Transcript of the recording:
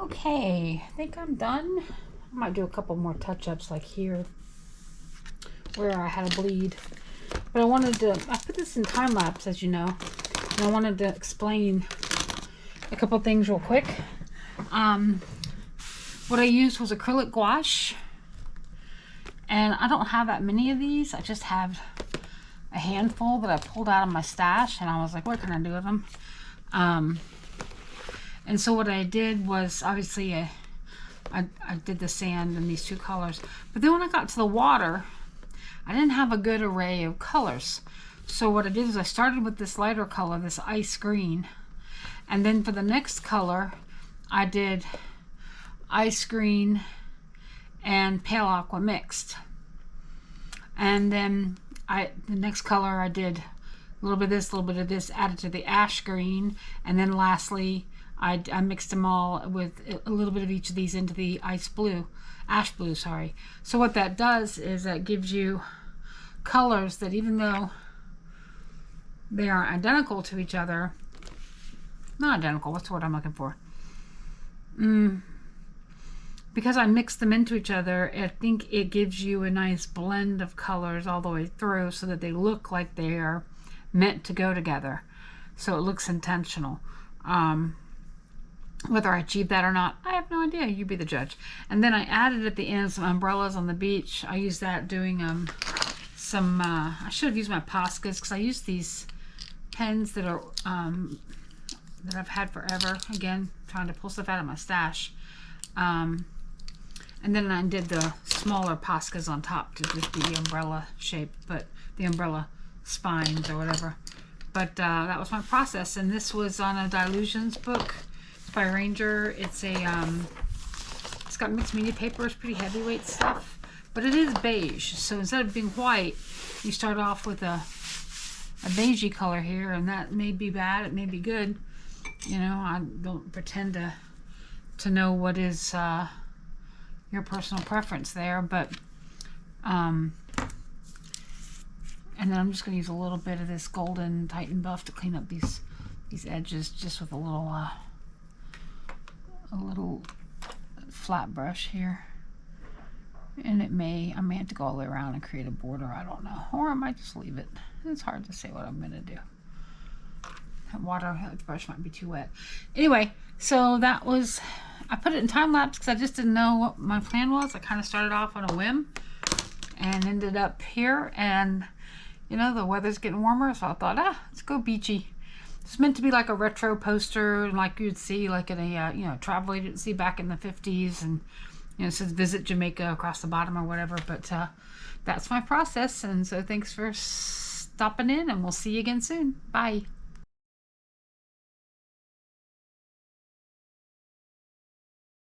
Okay, I think I'm done. I might do a couple more touch-ups like here where I had a bleed. But I put this in time lapse, as you know, and I wanted to explain a couple things real quick. What I used was acrylic gouache, and I don't have that many of these. I just have a handful that I pulled out of my stash, and I was like, what can I do with them? And so what I did was, obviously, I did the sand in these two colors. But then when I got to the water, I didn't have a good array of colors. So what I did is I started with this lighter color, this ice green. And then for the next color, I did ice green and pale aqua mixed. And then the next color I did a little bit of this, a little bit of this, added to the ash green. And then lastly, I mixed them all with a little bit of each of these into the ash blue, sorry. So what that does is that gives you colors that, even though they aren't identical to each other, not identical, what's the word I'm looking for? Because I mixed them into each other, I think it gives you a nice blend of colors all the way through so that they look like they are meant to go together. So it looks intentional. Whether I achieved that or not, I have no idea. You be the judge. And then I added at the end some umbrellas on the beach. I used that doing I should have used my Poscas, because I used these pens that are that I've had forever. Again, trying to pull stuff out of my stash. And then I did the smaller Poscas on top to just the umbrella shape, but the umbrella spines or whatever. But that was my process, and this was on a Dilutions book by Ranger. It's it's got mixed media paper. It's pretty heavyweight stuff, but it is beige. So instead of being white, you start off with a beigey color here, and that may be bad. It may be good. You know, I don't pretend to know what is your personal preference there, but and then I'm just going to use a little bit of this golden Titan buff to clean up these edges, just with a little flat brush here. And I may have to go all the way around and create a border, I don't know, or I might just leave it. It's hard to say what I'm going to do. That brush might be too wet. Anyway, so that was, I put it in time lapse because I just didn't know what my plan was. I kind of started off on a whim and ended up here, and you know, the weather's getting warmer, so I thought, let's go beachy. It's meant to be like a retro poster, like you'd see like in a travel agency back in the 50s, and it says visit Jamaica across the bottom or whatever. But that's my process, and so thanks for stopping in, and we'll see you again soon. Bye.